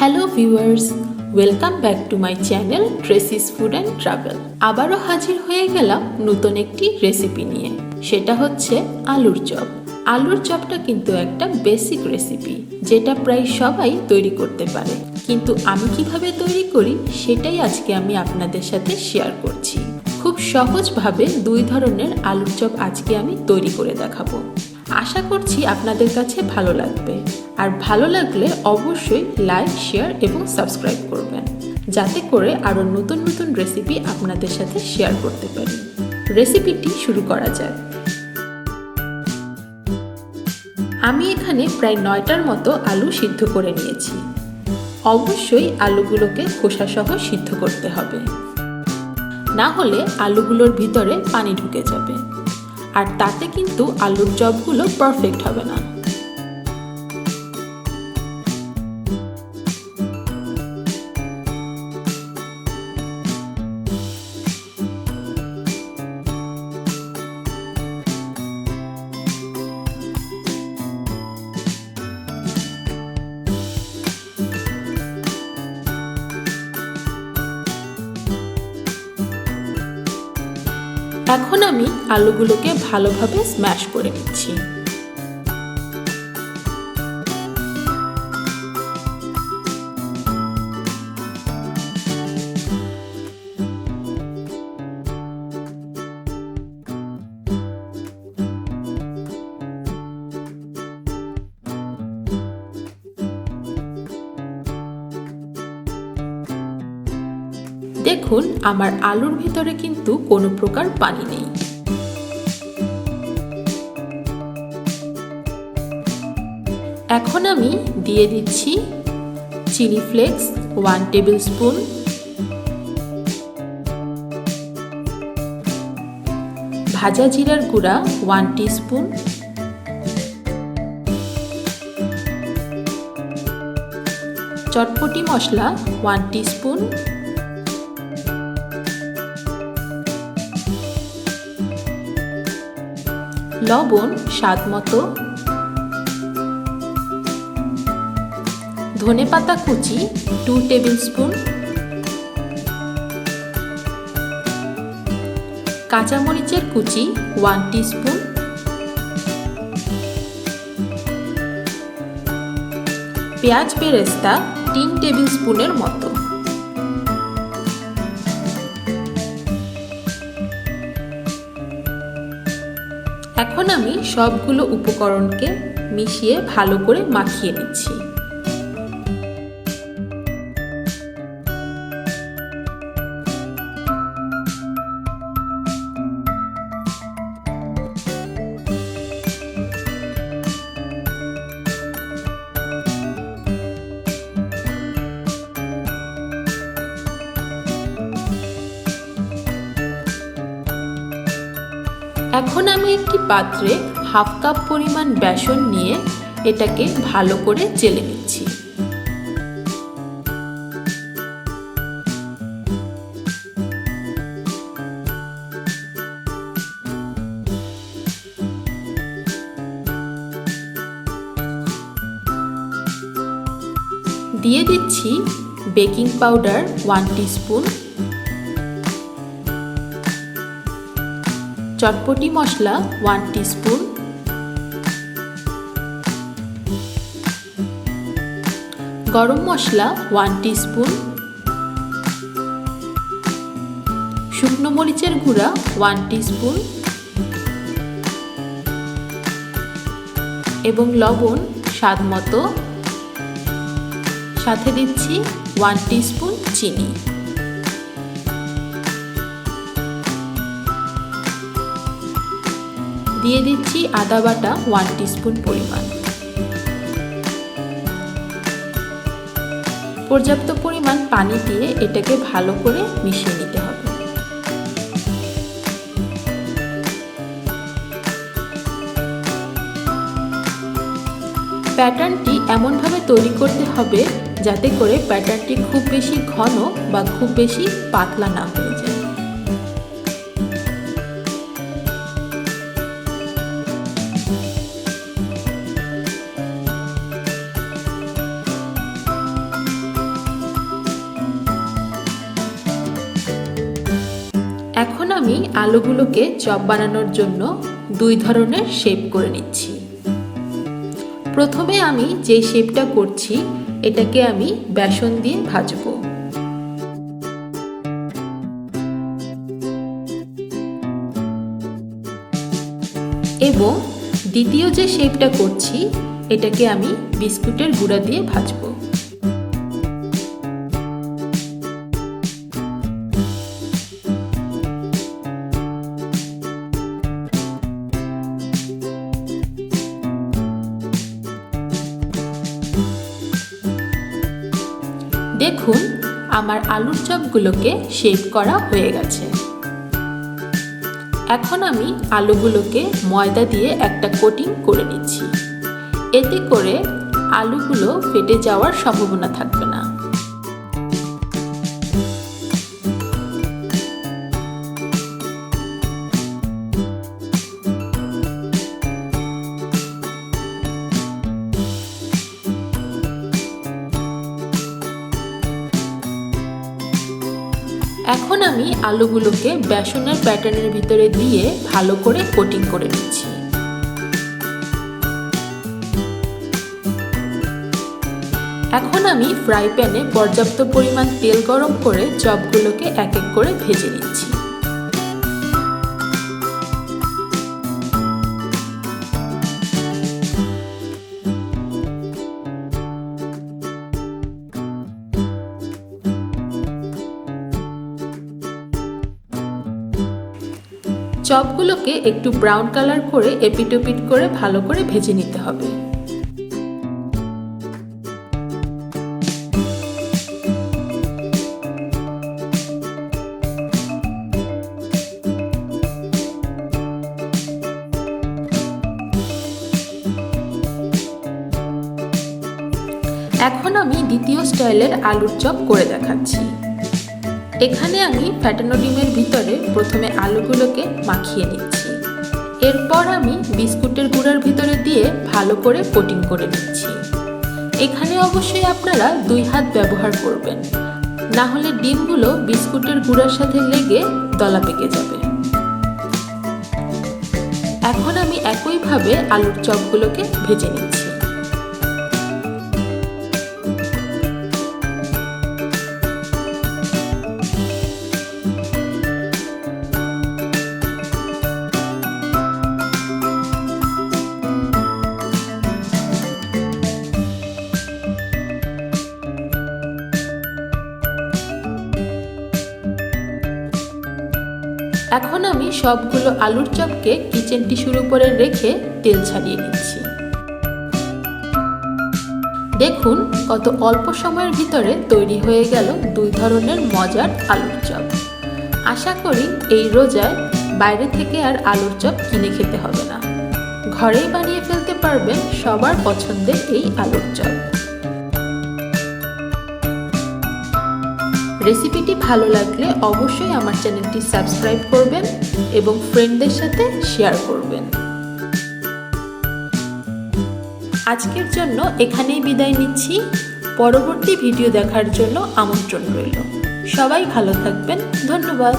Hello viewers, welcome back to my channel Tracy's food and travel. আবারও হাজির হয়ে গেলাম নতুন একটি রেসিপি নিয়ে। সেটা হচ্ছে আলুর চপ। আলুর চপটা কিন্তু একটা বেসিক রেসিপি, যেটা প্রায় সবাই তৈরি করতে পারে, কিন্তু আমি কিভাবে তৈরি করি সেটাই আজকে আমি আপনাদের সাথে শেয়ার করছি। খুব সহজভাবে দুই ধরনের আলুর চপ আজকে আমি তৈরি করে দেখাবো। আশা করছি আপনাদের কাছে ভালো লাগবে, আর ভালো লাগলে অবশ্যই লাইক, শেয়ার এবং সাবস্ক্রাইব করবেন, যাতে করে আরও নতুন নতুন রেসিপি আপনাদের সাথে শেয়ার করতে পারি। রেসিপিটি শুরু করা যাক। আমি এখানে প্রায় 9টার মতো আলু সিদ্ধ করে নিয়েছি। অবশ্যই আলুগুলোকে খোসাসহ সিদ্ধ করতে হবে, না হলে আলুগুলোর ভিতরে পানি ঢুকে যাবে, আর তাতে কিন্তু আলুর চপগুলো পারফেক্ট হবে না। এখন আমি আলুগুলোকে ভালোভাবে স্ম্যাশ করে নিচ্ছি। দেখুন, আমার আলুর ভিতরে কিন্তু কোনো প্রকার পানি নেই। এখন আমি দিয়ে দিচ্ছি চিলি ফ্লেক্স 1 টেবিল স্পুন, ভাজা জিরার গুঁড়া 1 টিস্পুন, চটপটি মশলা 1 টিস্পুন, লবণ স্বাদ মতো, ধনেপাতা কুচি 2 টেবিল স্পুন, কাঁচামরিচের কুচি 1 টিস্পুন, পেঁয়াজ বেরেস্তা 3 টেবিল স্পুনের মতো। এখন আমি সবগুলো উপকরণকে মিশিয়ে ভালো করে মাখিয়ে নিচ্ছি। এখন আমি একটি পাত্রে হাফ কাপ পরিমাণ বেসন নিয়ে এটাকে ভালো করে চেলে নিচ্ছি। দিয়ে দিচ্ছি বেকিং পাউডার 1 টিস্পুন, চটপটি মশলা 1 টিস্পুন, গরম মশলা 1 টিস্পুন, শুকনো মরিচের গুঁড়া 1 টিস্পুন এবং লবণ স্বাদ মতো। সাথে দিচ্ছি 1 টিস্পুন চিনি। দিয়ে দিচ্ছি আদা বাটা 1 টিস্পুন পরিমাণ। পর্যাপ্ত পরিমাণ পানি দিয়ে এটাকে ভালো করে মিশিয়ে নিতে হবে। প্যাটার্নটি এমনভাবে তৈরি করতে হবে যাতে করে প্যাটার্নটি খুব বেশি ঘন বা খুব বেশি পাতলা না হয়ে যায়। আমি আলুগুলোকে চপ বানানোর জন্য দুই ধরনের শেপ করে নিচ্ছি। প্রথমে আমি যে শেপটা করছি এটাকে আমি বেসন দিয়ে ভাজবো। এবং দ্বিতীয় যে শেপটা করছি এটাকে আমি বিস্কুটের গুঁড়া দিয়ে ভাজবো। দেখুন আমার আলুর চপগুলোকে শেপ করা হয়ে গেছে। এখন আমি আলুগুলোকে ময়দা দিয়ে একটা কোটিং করে নিচ্ছি। এতে করে আলুগুলো ফেটে যাওয়ার সম্ভাবনা থাকবে না। এখন আমি আলুগুলোকে বেসনের প্যাটার্নের ভিতরে দিয়ে ভালো করে কোটিং করে নিচ্ছি। এখন আমি ফ্রাই প্যানে পর্যাপ্ত পরিমাণ তেল গরম করে চপগুলোকে এক এক করে ভেজে নিচ্ছি। চপগুলোকে একটু ব্রাউন কালার করে এপিট-ওপিট করে ভালো করে ভেজে নিতে হবে। এখন আমি দ্বিতীয় স্টাইলের আলুর চপ করে দেখাচ্ছি। এখানে আমি ফ্যাটানো ডিমের ভিতরে প্রথমে আলুগুলোকে মাখিয়ে নিচ্ছি। এরপর আমি বিস্কুটের গুঁড়ার ভিতরে দিয়ে ভালো করে কোটিং করে নিচ্ছি। এখানে অবশ্যই আপনারা 2 হাত ব্যবহার করবেন, না হলে ডিমগুলো বিস্কুটের গুঁড়ার সাথে লেগে দলা পেকে যাবে। এখন আমি একইভাবে আলুর চপগুলোকে ভেজে নিচ্ছি। এখন আমি সবগুলো আলুর চপকে কিচেন টিস্যুর উপরে রেখে তেল ছাড়িয়ে নিচ্ছি। দেখুন কত অল্প সময়ের ভিতরে তৈরি হয়ে গেল 2 ধরনের মজার আলুর চপ। আশা করি এই রোজায় বাইরে থেকে আর আলুর চপ কিনে খেতে হবে না, ঘরেই বানিয়ে ফেলতে পারবেন সবার পছন্দের এই আলুর চপ। রেসিপিটি ভালো লাগলে অবশ্যই আমার চ্যানেলটি সাবস্ক্রাইব করবেন এবং ফ্রেন্ডদের সাথে শেয়ার করবেন। আজকের জন্য এখানেই বিদায় নিচ্ছি। পরবর্তী ভিডিও দেখার জন্য আমন্ত্রণ রইল। সবাই ভালো থাকবেন। ধন্যবাদ।